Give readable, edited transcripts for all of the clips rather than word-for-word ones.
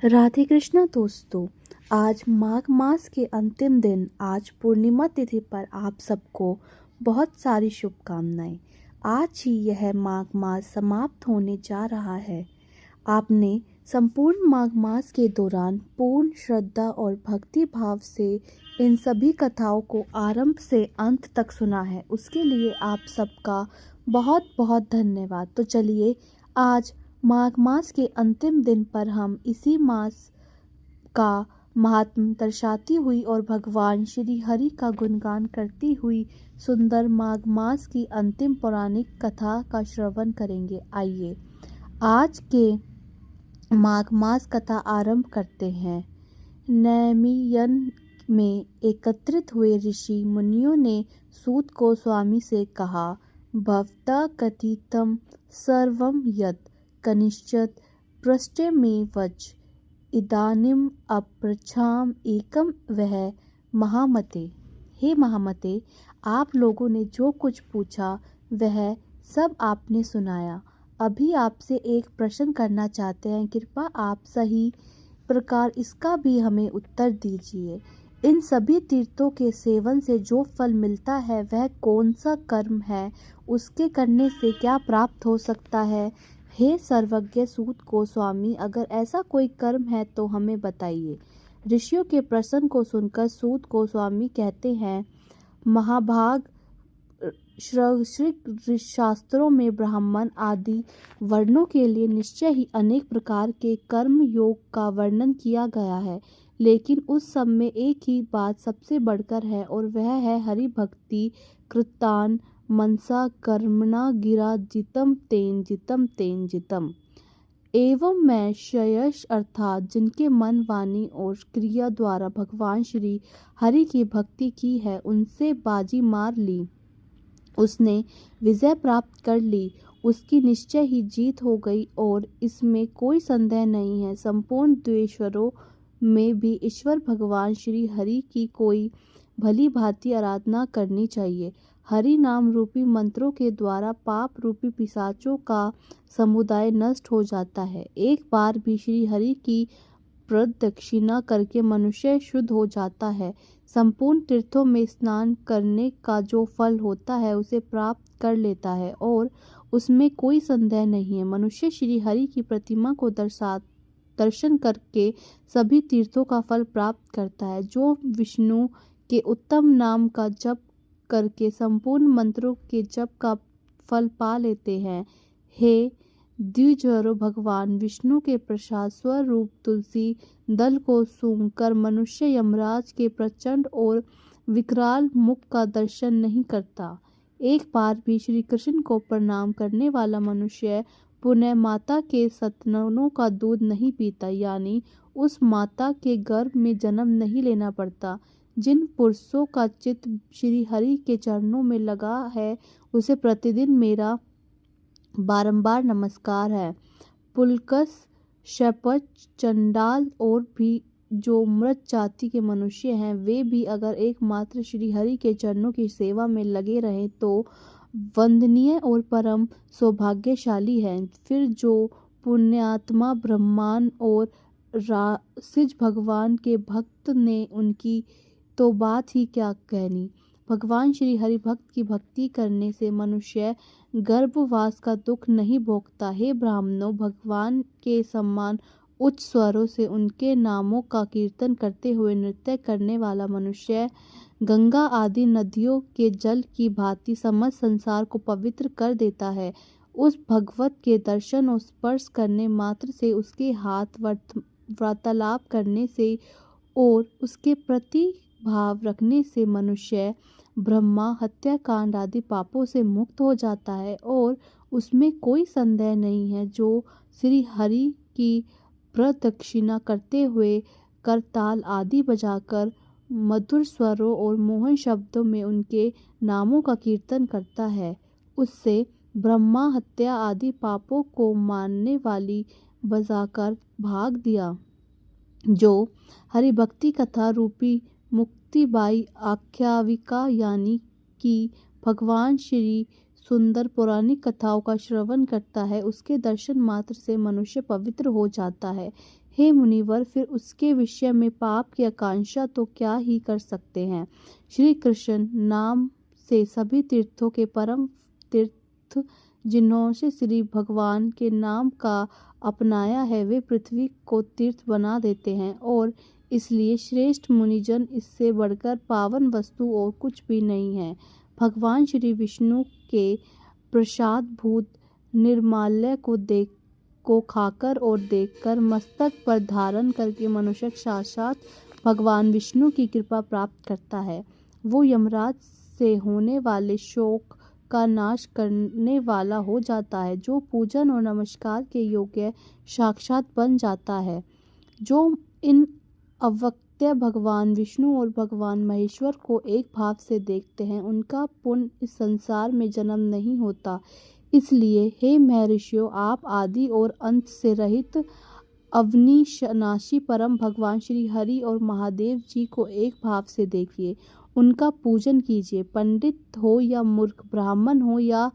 राधे कृष्णा दोस्तों। आज माघ मास के अंतिम दिन, आज पूर्णिमा तिथि पर आप सबको बहुत सारी शुभकामनाएं। आज ही यह माघ मास समाप्त होने जा रहा है। आपने संपूर्ण माघ मास के दौरान पूर्ण श्रद्धा और भक्ति भाव से इन सभी कथाओं को आरंभ से अंत तक सुना है, उसके लिए आप सबका बहुत बहुत धन्यवाद। तो चलिए, आज माघ मास के अंतिम दिन पर हम इसी मास का महात्म दर्शाती हुई और भगवान श्री हरि का गुणगान करती हुई सुंदर माघ मास की अंतिम पौराणिक कथा का श्रवण करेंगे। आइए आज के माघ मास कथा आरंभ करते हैं। नैमियन में एकत्रित हुए ऋषि मुनियों ने सूत गोस्वामी से कहा, भवता कथितम सर्वं यत् कनिश्चित् पृष्ठमेवच इदानीम अपृच्छाम एकम वह महामते। हे महामते, आप लोगों ने जो कुछ पूछा वह सब आपने सुनाया। अभी आपसे एक प्रश्न करना चाहते हैं, कृपया आप सही प्रकार इसका भी हमें उत्तर दीजिए। इन सभी तीर्थों के सेवन से जो फल मिलता है वह कौन सा कर्म है? उसके करने से क्या प्राप्त हो सकता है? हे सर्वज्ञ सूत गोस्वामी, अगर ऐसा कोई कर्म है तो हमें बताइए। ऋषियों के प्रश्न को सुनकर सूत गोस्वामी कहते हैं, महाभाग, श्री शास्त्रों में ब्राह्मण आदि वर्णों के लिए निश्चय ही अनेक प्रकार के कर्म योग का वर्णन किया गया है, लेकिन उस सब में एक ही बात सबसे बढ़कर है और वह है हरि भक्ति। कृतान मनसा कर्मणा गिरा जितम तेन जितम। एवं मैं श्रेयस अर्थात जिनके मन वाणी और क्रिया द्वारा भगवान श्री हरि की भक्ति की है, उनसे बाजी मार ली, उसने विजय प्राप्त कर ली, उसकी निश्चय ही जीत हो गई और इसमें कोई संदेह नहीं है। संपूर्ण द्वेश्वरों में भी ईश्वर भगवान श्री हरि की कोई भली भांति आराधना करनी चाहिए। हरि नाम रूपी मंत्रों के द्वारा पाप रूपी पिशाचों का समुदाय नष्ट हो जाता है। एक बार भी श्री हरि की प्रदक्षिणा करके मनुष्य शुद्ध हो जाता है। संपूर्ण तीर्थों में स्नान करने का जो फल होता है उसे प्राप्त कर लेता है और उसमें कोई संदेह नहीं है। मनुष्य श्री हरि की प्रतिमा को दर्शन करके सभी तीर्थों का फल प्राप्त करता है। जो विष्णु के उत्तम नाम का जप करके संपूर्ण मंत्रों के जप का फल पा लेते हैं। हे द्विजवरों, भगवान विष्णु के प्रसाद स्वरूप तुलसी दल को सूंघकर मनुष्य यमराज के प्रचंड और विकराल मुख का दर्शन नहीं करता। एक बार भी श्री कृष्ण को प्रणाम करने वाला मनुष्य पुनः माता के स्तनों का दूध नहीं पीता, यानी उस माता के गर्भ में जन्म नहीं लेना पड़ता। जिन पुरुषों का चित्त श्री हरि के चरणों में लगा है, उसे प्रतिदिन मेरा बारंबार नमस्कार है। पुलकस, शपथ, चंडाल और भी जो मृत जाति के मनुष्य हैं, वे भी अगर एकमात्र श्री हरि के चरणों की सेवा में लगे रहें तो वंदनीय और परम सौभाग्यशाली हैं। फिर जो पुण्यात्मा ब्रह्मांड और रासिज भगवान के भक्त ने, उनकी तो बात ही क्या कहनी। भगवान श्री हरि भक्त की भक्ति करने से मनुष्य गर्भवास का दुख नहीं भोगता। हे ब्राह्मणों, भगवान के सम्मान उच्च स्वरों से उनके नामों का कीर्तन करते हुए नृत्य करने वाला मनुष्य गंगा आदि नदियों के जल की भांति समस्त संसार को पवित्र कर देता है। उस भगवत के दर्शन और स्पर्श करने मात्र से, उसके हाथ वार्तालाप करने से और उसके प्रति भाव रखने से मनुष्य ब्रह्मा हत्याकांड आदि पापों से मुक्त हो जाता है और उसमें कोई संदेह नहीं है। जो श्री हरि की प्रदक्षिणा करते हुए करताल आदि बजाकर मधुर स्वरों और मोहन शब्दों में उनके नामों का कीर्तन करता है, उससे ब्रह्मा हत्या आदि पापों को मानने वाली बजाकर भाग दिया। जो हरि भक्ति कथा रूपी मुक्तिबाई आख्यायिका, यानी कि भगवान श्री सुंदर पौराणिक कथाओं का श्रवण करता है, उसके दर्शन मात्र से मनुष्य पवित्र हो जाता है। हे मुनिवर, फिर उसके विषय में पाप की आकांक्षा तो क्या ही कर सकते हैं। श्री कृष्ण नाम से सभी तीर्थों के परम तीर्थ जिन्होंने श्री भगवान के नाम का अपनाया है, वे पृथ्वी को तीर्थ बना देते हैं, और इसलिए श्रेष्ठ मुनिजन, इससे बढ़कर पावन वस्तु और कुछ भी नहीं है। भगवान श्री विष्णु के प्रसाद भूत निर्माल्य को खाकर और देखकर मस्तक पर धारण करके मनुष्य साक्षात भगवान विष्णु की कृपा प्राप्त करता है। वो यमराज से होने वाले शोक का नाश करने वाला हो जाता है, जो पूजन और नमस्कार के योग्य साक्षात बन जाता है। जो इन अव्यक्त भगवान विष्णु और भगवान महेश्वर को एक भाव से देखते हैं, उनका पुण्य इस संसार में जन्म नहीं होता। इसलिए हे महर्षियों, आप आदि और अंत से रहित अविनाशी परम भगवान श्री हरि और महादेव जी को एक भाव से देखिए, उनका पूजन कीजिए। पंडित हो या मूर्ख, ब्राह्मण हो या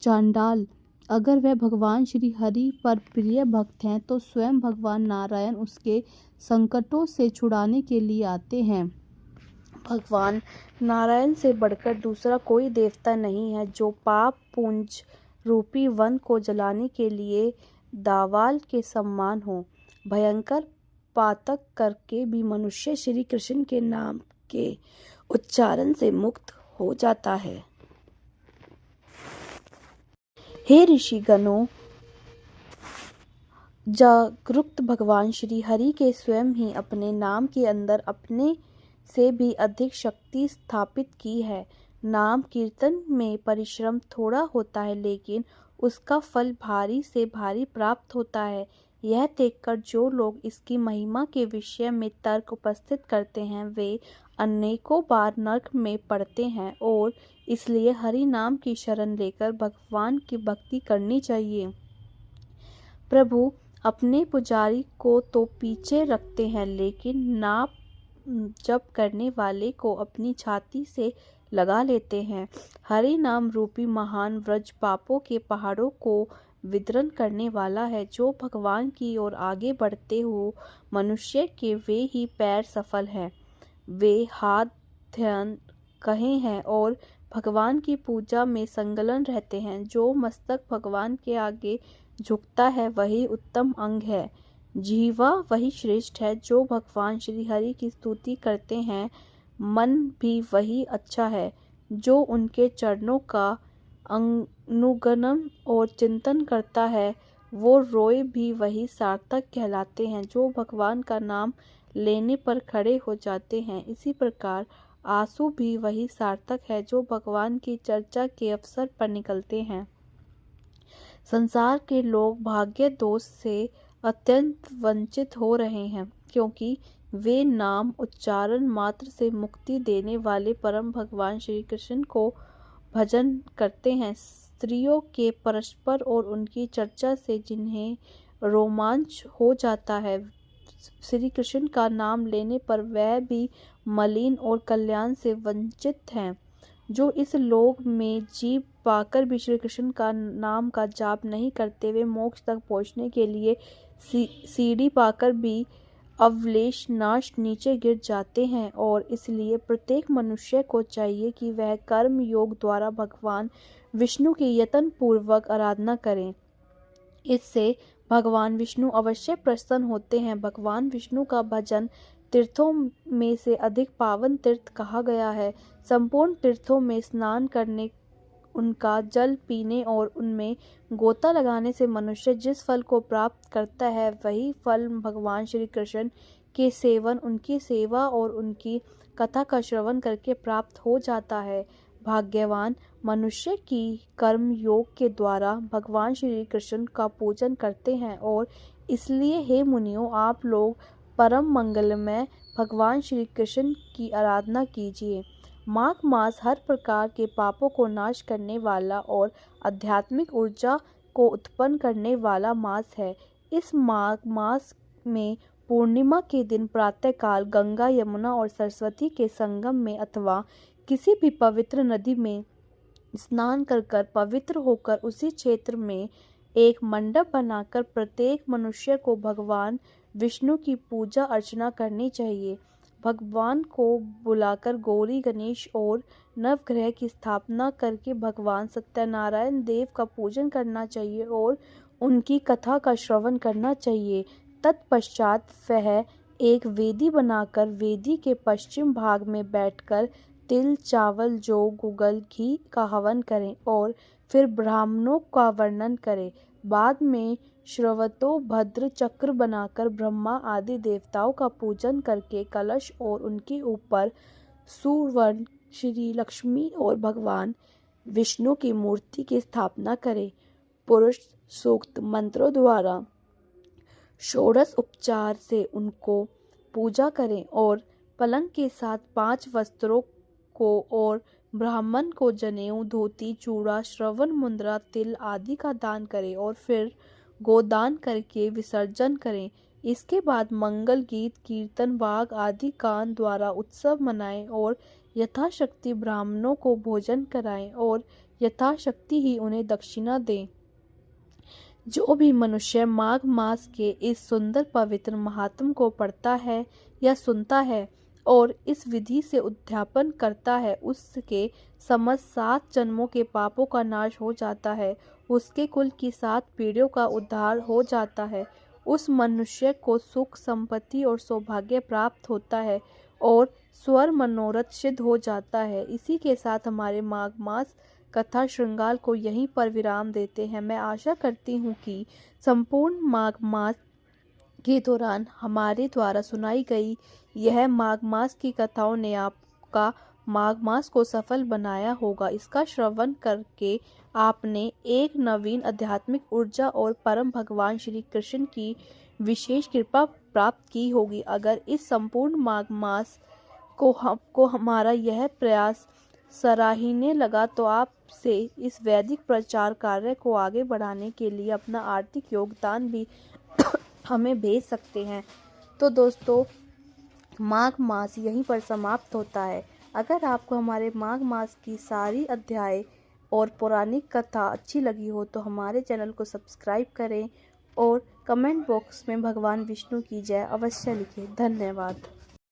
चांडाल, अगर वह भगवान श्री हरि पर प्रिय भक्त हैं तो स्वयं भगवान नारायण उसके संकटों से छुड़ाने के लिए आते हैं। भगवान नारायण से बढ़कर दूसरा कोई देवता नहीं है, जो पाप पुंज रूपी वन को जलाने के लिए दावाल के समान हो। भयंकर पातक करके भी मनुष्य श्री कृष्ण के नाम के उच्चारण से मुक्त हो जाता है। हे ऋषिगणों, जागरूक भगवान श्री हरि के स्वयं ही अपने नाम के अंदर अपने से भी अधिक शक्ति स्थापित की है। नाम कीर्तन में परिश्रम थोड़ा होता है, लेकिन उसका फल भारी से भारी प्राप्त होता है। यह देखकर जो लोग इसकी महिमा के विषय में तर्क उपस्थित करते हैं, वे अनेकों बार नरक में पड़ते हैं, और इसलिए हरि नाम की शरण लेकर भगवान की भक्ति करनी चाहिए। प्रभु अपने पुजारी को तो पीछे रखते हैं, लेकिन नाम जप करने वाले को अपनी छाती से लगा लेते हैं। हरि नाम रूपी महान व्रज पापों के पहाड़ों को विदरण करने वाला है। जो भगवान की ओर आगे बढ़ते हो मनुष्य के वे ही पैर सफल हैं, वे हाथ ध्यान कहे हैं और भगवान की पूजा में संलग्न रहते हैं। जो मस्तक भगवान के आगे झुकता है वही उत्तम अंग है। जीवा वही श्रेष्ठ है। जो भगवान श्री हरि की स्तुति करते हैं, मन भी वही अच्छा है। जो उनके चरणों का अनुगमन और चिंतन करता है, वो रोए भी वही सार्थक कहलाते हैं। जो भगवान का नाम लेने पर खड़े हो जाते हैं, इसी प्रकार आंसू भी वही सार्थक है जो भगवान की चर्चा के अवसर पर निकलते हैं। संसार के लोग भाग्य दोष से अत्यंत वंचित हो रहे हैं, क्योंकि वे नाम उच्चारण मात्र से मुक्ति देने वाले परम भगवान श्री कृष्ण को भजन करते हैं। स्त्रियों के परस्पर और उनकी चर्चा से जिन्हें रोमांच हो जाता है, श्री कृष्ण का नाम लेने पर वह भी मलिन और कल्याण से वंचित हैं। जो इस लोक में जीव पाकर भी श्री कृष्ण का नाम का जाप नहीं करते, वे मोक्ष तक पहुँचने के लिए सीढ़ी पाकर भी अवलेश नाश नीचे गिर जाते हैं। और इसलिए प्रत्येक मनुष्य को चाहिए कि वह कर्म योग द्वारा भगवान विष्णु की यत्न पूर्वक आराधना करें। इससे भगवान विष्णु अवश्य प्रसन्न होते हैं। भगवान विष्णु का भजन तीर्थों में से अधिक पावन तीर्थ कहा गया है। संपूर्ण तीर्थों में स्नान करने, उनका जल पीने और उनमें गोता लगाने से मनुष्य जिस फल को प्राप्त करता है, वही फल भगवान श्री कृष्ण के सेवन, उनकी सेवा और उनकी कथा का श्रवण करके प्राप्त हो जाता है। भाग्यवान मनुष्य की कर्म योग के द्वारा भगवान श्री कृष्ण का पूजन करते हैं, और इसलिए हे मुनियों, आप लोग परम मंगलमय भगवान श्री कृष्ण की आराधना कीजिए। माघ मास हर प्रकार के पापों को नाश करने वाला और आध्यात्मिक ऊर्जा को उत्पन्न करने वाला मास है। इस माघ मास में पूर्णिमा के दिन प्रातःकाल गंगा, यमुना और सरस्वती के संगम में अथवा किसी भी पवित्र नदी में स्नान कर पवित्र होकर उसी क्षेत्र में एक मंडप बनाकर प्रत्येक मनुष्य को भगवान विष्णु की पूजा अर्चना करनी चाहिए। भगवान को बुलाकर गौरी, गणेश और नवग्रह की स्थापना करके भगवान सत्यनारायण देव का पूजन करना चाहिए और उनकी कथा का श्रवण करना चाहिए। तत्पश्चात वह एक वेदी बनाकर वेदी के पश्चिम भाग में बैठकर तिल, चावल, जौ, गुगल, घी का हवन करें और फिर ब्राह्मणों का वर्णन करें। बाद में श्रवतोभद्र चक्र बनाकर ब्रह्मा आदि देवताओं का पूजन करके कलश और उनके ऊपर सुवर्ण, श्री लक्ष्मी और भगवान विष्णु की मूर्ति की स्थापना करें। पुरुष सूक्त मंत्रों द्वारा षोडश उपचार से उनको पूजा करें और पलंग के साथ 5 वस्त्रों को और ब्राह्मण को जनेऊ, धोती, चूड़ा, श्रवण मुद्रा, तिल आदि का दान करें और फिर गोदान करके विसर्जन करें। इसके बाद मंगल गीत, कीर्तन, वाग आदि गान द्वारा उत्सव मनाएं और यथाशक्ति ब्राह्मणों को भोजन कराएं और यथाशक्ति ही उन्हें दक्षिणा दें। जो भी मनुष्य माघ मास के इस सुंदर पवित्र महात्म को पढ़ता है या सुनता है और इस विधि से उद्यापन करता है, उसके समस्त 7 जन्मों के पापों का नाश हो जाता है, उसके कुल की 7 पीढ़ियों का उद्धार हो जाता है, उस मनुष्य को सुख, संपत्ति और सौभाग्य प्राप्त होता है और स्वर मनोरथ सिद्ध हो जाता है। इसी के साथ हमारे माघ मास कथा श्रृंगार को यहीं पर विराम देते हैं। मैं आशा करती हूँ कि संपूर्ण माघ मास के दौरान हमारे द्वारा सुनाई गई यह माघ मास की कथाओं ने आपका माघ मास को सफल बनाया होगा। इसका श्रवण करके आपने एक नवीन आध्यात्मिक ऊर्जा और परम भगवान श्री कृष्ण की विशेष कृपा प्राप्त की होगी। अगर इस संपूर्ण माघ मास को हमारा यह प्रयास सराहनीय लगा तो आपसे इस वैदिक प्रचार कार्य को आगे बढ़ाने के लिए अपना आर्थिक योगदान भी हमें भेज सकते हैं। तो दोस्तों, माघ मास यहीं पर समाप्त होता है। अगर आपको हमारे माघ मास की सारी अध्याय और पौराणिक कथा अच्छी लगी हो तो हमारे चैनल को सब्सक्राइब करें और कमेंट बॉक्स में भगवान विष्णु की जय अवश्य लिखें। धन्यवाद।